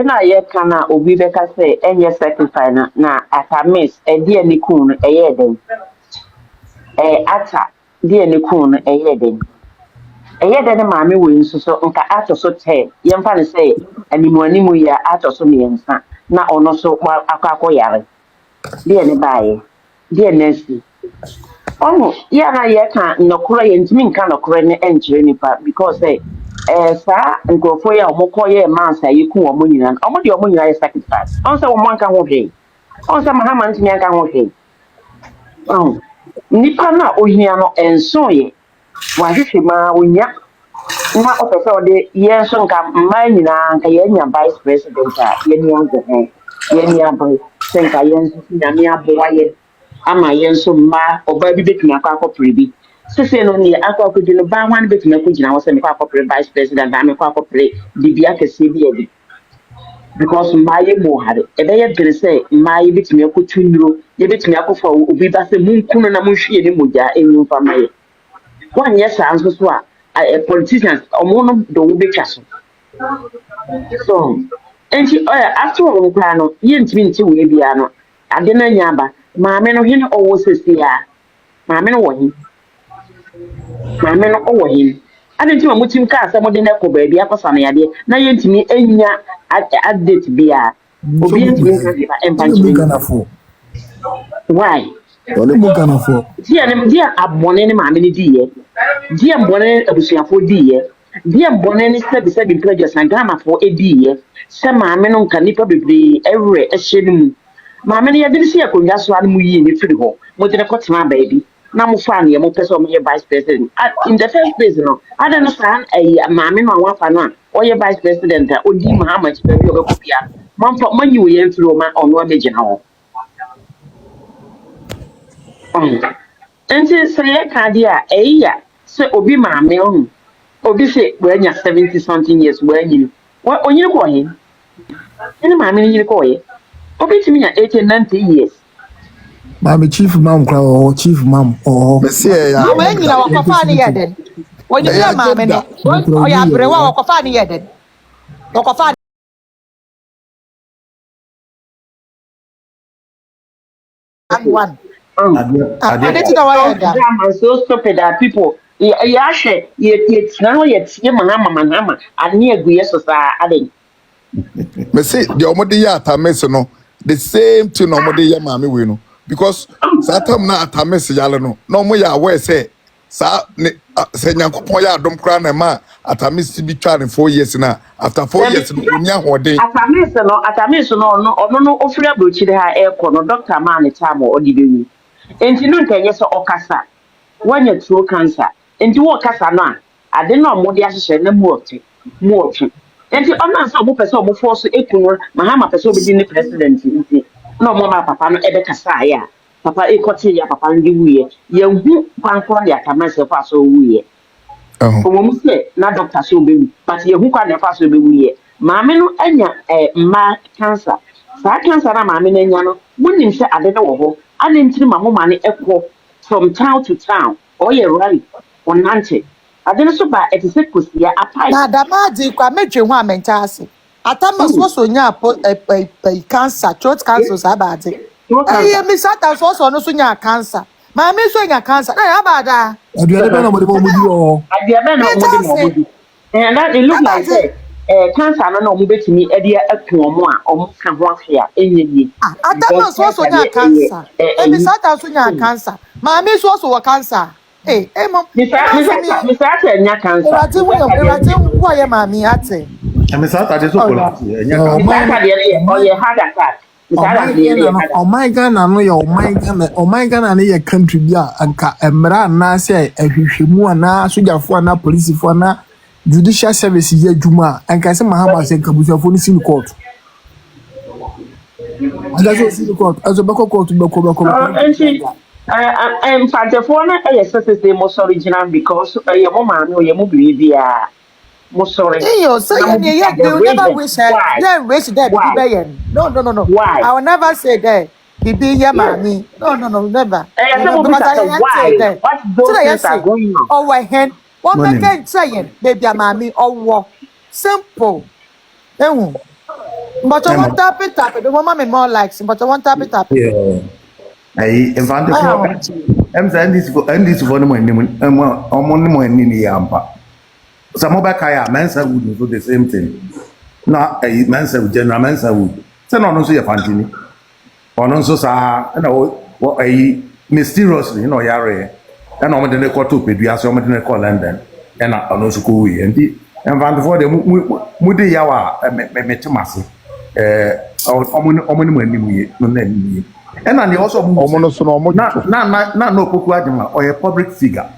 na ye kana obi beka say enye sacrifice na atamis e die ni kun eye den ata die ni kun eye den maame we nso so nka ato so 10 ye mfa ne say animu ya ato so miensa na ono so akọ yare die ni baaye die nesi ono ya na ye ka nokoro ye ntimi nka nokoro ne enkyere nipa because sa nkofo ya omukọ ye mansa yiku wo nyina omo de omo nyina ye sacrifice on say wo manka ho hwe on say mahama ntimi anka ho hwe nipa na ohia no enso ye wa hwehwe ma onya na opese ode ye nso nka mma nyina nka ye nya vice president a ye ni anze he ye ni abo senka ye nso nya ni abo wa ye ama ye nso mma oba bi betumi akọ prebi sese no ni akọ no ba wan betumi akogina wo se me akọ vice president ba me akọ bibia kese bi e because mma ye mo hare e be ye dere se mma ye betumi akotu nduro ye betumi akofo obi ba se munkunu na munhwie ni moja enyu fa maye wan ye sa nso so a politicians omo no do wo betwa so enti after wo nkra no ye ntimi nti we bia no ade na nya ba maame no hene owo sesi ya maame no wo hin maame no owo hin ade nti ma mutim ka asem de na ko ba bia kosa na yade na ye ntimi enya update bia obi ntimi nka ba empanchi why Wale mo kana fo dia abone ne maame ne diye dia mbone abusuafo diye dia mbone ne sebi prejudice na Ghana fo ediye se maame no nka nipa bebre every ehye no mu maame ne yade se yakonwa so anu yi ne firi ho mo de ne kotema baabi na mo fa ne mo pese mo ye vice president in the first place no ada no san maame no anwa fa no a o ye vice president a odi Muhammad baabi obekopia manfa manyi wo ye firi o ma ono abegina ho enti se ye ka dia eya se obi maame on obi se wanya 70 something years wanyi wa onyine ko he ene maame ni nyine ko he obi timi nya 80 90 years maame chief mam kra o chief mam o me se ya wanyi na wakofa ni yeden wonyi na maame no o ya brewa wakofa ni yeden wakofa one ade ti da wa yeda I'm so stupid that people ya she ye tna ye tie mahama ani aguye so sa ade me se the omode ya atames no the same thing omode ya maame we no because satam na atames yale no no mo ya we say sa se nyankopon ya adom kra na ma atames bi twa ne 4 years na after 4 years no onya hoden atamis no ono ofura brochire ha eko no doctor man ne tamo odibewi enti no nkenye so okasa wanya throat cancer enti wo kasa no a ade no mo de ahyehyɛ na mu otu enti ona so mo pese mo force ekunu mahama pese obedi ne president enti no mo ma papa no ebe kasa ya papa ekote ya papa ndi wuye ya hu kwankwa ya tamase fa so wuye omo mu se na doctor so obewu but ya hu kwa na fa so obewu ye maame no anya ma cancer sa cancer na maame no anya no munim se ade no wo ho ade ntiri ma mo ma ne ekọ from town to town or ye rally on nante adeno so ba etise kosia apai na damadi kwa medwe ho amenta ase atama so nya cancer throat cancer sa baade mi sata so no so nya cancer ma me so nya cancer na ya baada aduane be na mo de mo di o aduane na mo di and that it look like say cancer no mo betimi e de atu omo a omo ka ho afia enye atama so nya cancer mi sata so nya cancer ma me so wo cancer mom mi sa nya cancer erate wo ye ma mi ate me sa ta de so kola nya cancer o ye heart attack oh my God, no ya oh my God na ye country bia anka emra na se ahwehwemu na sojafo na policefo na judicial service ye adwuma anka se mahama se kabusafo ni sin court adaso sin court azo beko court beko Fante for na say most original because your mama no ye mo bibia mo sorry yo say you never wish then wish that be no why I will never say that bibi ya mami no never why what those things are going on oh hen what make it saying baby mami oh simple But I want tap it. The woman me more likes, but I want tap it. Yeah. In fact, I'm saying this for the money, money, yampa. Some of Kaya, Mensa would do the same thing. No, Mensa would, General Mensa would. Send on also a Fantini. Or non so, what a mysteriously, Yare. And I'm going to call to pay, we are so much in a call London. And I also go away. And Van for the Moody Yawa, Metamasi. And I also no or a public figure.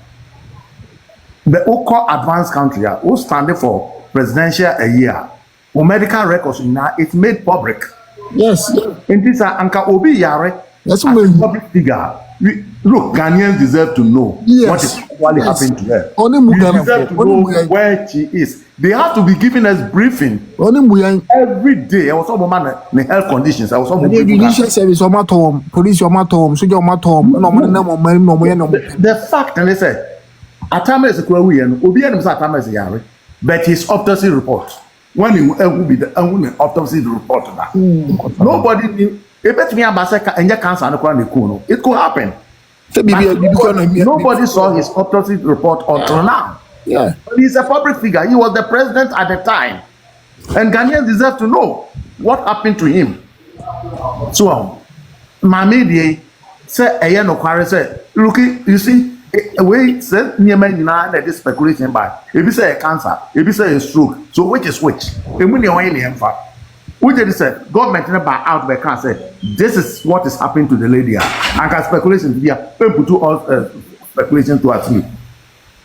The Oko advanced country who standing for presidential a year or medical records now it's made public. Yes. And this are Anka Obi Yare. That's As a public figure. Look, Ghanaians deserve to know what is actually happening to her. They deserve to know where she is. They have to be giving us briefing every day. I was talking about the health conditions. I was talking about judicial service on my home, police on my home, soldier on my home. The fact, and they say, Atama is a Kwawi and Obian Atama is a Yari, but his autopsy report. When he will be the only autopsy report. Nobody knew. It bet me Abaseka and your cancer and the it could happen. Nobody saw his autopsy report until now. Yeah. But he's a public figure. He was the president at the time. And Ghanaians deserve to know what happened to him. So, Mamidi said, a year no quarry said, look, you see, away said near man that this speculation by if you say a cancer, if you say a stroke, so which is which? And when you're in fact. We did say government never out by cancer. This is what is happening to the lady. And can speculation here. People do all speculation to us.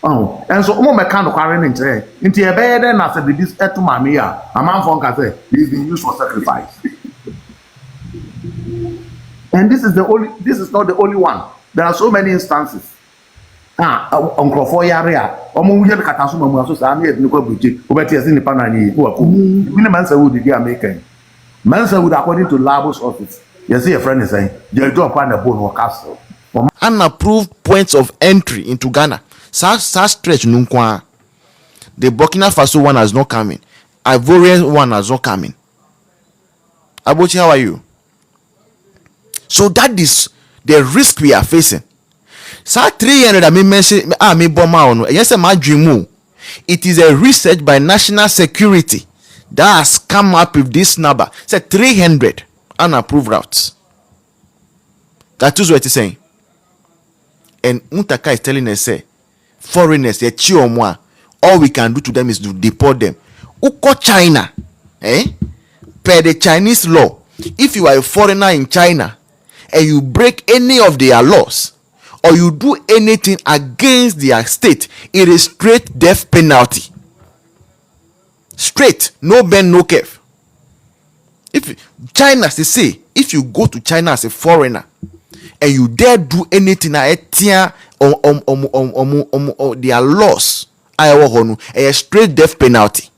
Oh, and so more mechanical carrying into a bed and I said this to Mamia. A man from Kase is being used for sacrifice. And this is not the only one. There are so many instances. Uncle for Yaria, Omo Yan Katasuma Masani at Nuka Buti, Obetis in the Panani, who are Mansa would be American. Mansa would, according to Labos office, you see a friend is saying, they'll do upon a bone or castle. Unapproved points of entry into Ghana. Such stretch Nunkwa. The Burkina Faso one has not coming. Ivorian one has not coming. Abuchi, how are you? So that is the risk we are facing. So 300 I mean mention me bomber on. Yes, my dream. It is a research by national security that has come up with this number. Say 300 unapproved routes. That is what it's saying. And Muntaka is telling us, say, foreigners, they cheer moi. All we can do to them is to deport them. Uko China, per the Chinese law, if you are a foreigner in China and you break any of their laws, or you do anything against their state, it is straight death penalty. Straight, no bend, no curve. If China, they say, if you go to China as a foreigner and you dare do anything their laws, a straight death penalty.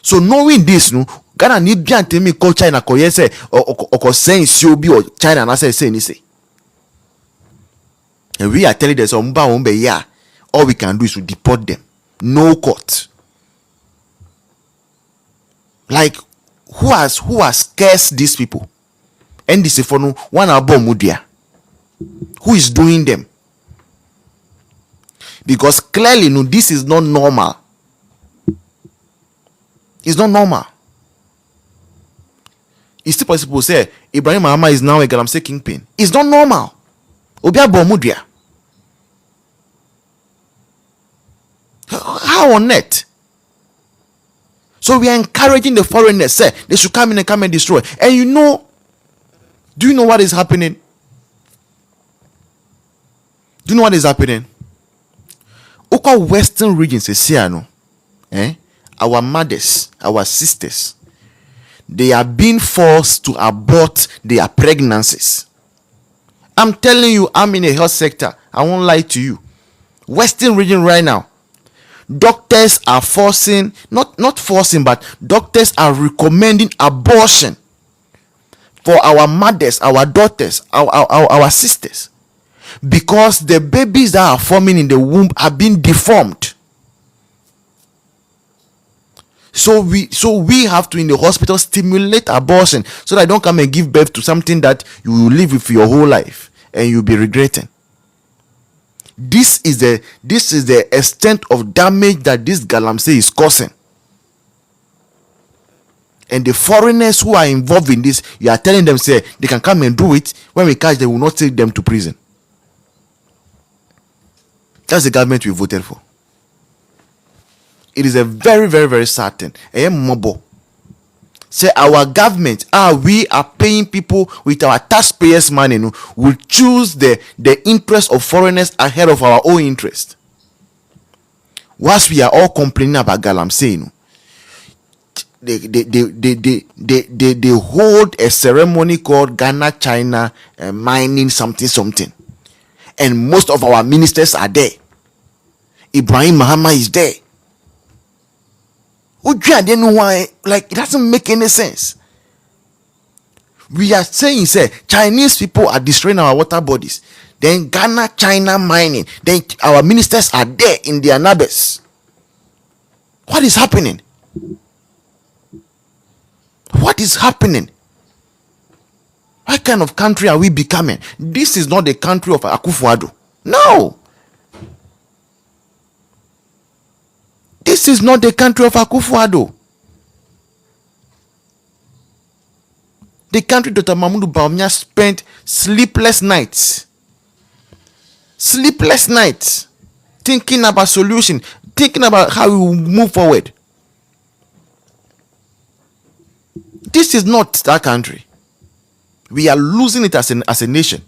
So knowing this, no, Ghana need to tell me call China, call say or saying COB or China, and I say anything. And we are telling them, all we can do is to deport them. No court. Like, who has cursed these people? And this is for no one abomudia. Who is doing them? Because clearly, no, this is not normal. It's not normal. It's still possible to say Ibrahim Mahama is now a Galamsey kingpin. It's not normal. Obia Bomudia. How on net? So we are encouraging the foreigners, say they should come in and come and destroy. And you know, do you know what is happening? Do you know what is happening? Oko Western regions is here, no? Our mothers, our sisters, they are being forced to abort their pregnancies. I'm telling you, I'm in a health sector. I won't lie to you. Western region right now, doctors are forcing, not forcing, but doctors are recommending abortion for our mothers, our daughters, our sisters, because the babies that are forming in the womb are being deformed. So we have to in the hospital stimulate abortion so that I don't come and give birth to something that you will live with your whole life and you'll be regretting. This is the extent of damage that this galamsey is causing. And the foreigners who are involved in this, you are telling them, say, they can come and do it. When we catch them, we will not take them to prison. That's the government we voted for. It is a very, very, very sad thing. Say our government, we are paying people with our taxpayers' money. We choose the interest of foreigners ahead of our own interest. Whilst we are all complaining about galamsey, they hold a ceremony called Ghana China mining something, and most of our ministers are there. Ibrahim Mahama is there. I don't know why, like, it doesn't make any sense. We are saying, say, Chinese people are destroying our water bodies. Then Ghana China mining. Then our ministers are there in their neighbors. What is happening? What is happening? What kind of country are we becoming? This is not the country of Akufo-Addo. No. This is not the country of Akufo-Addo. The country Dr. Mahmoud Bawumia spent sleepless nights thinking about solution, thinking about how we will move forward. This is not that country. We are losing it as a nation.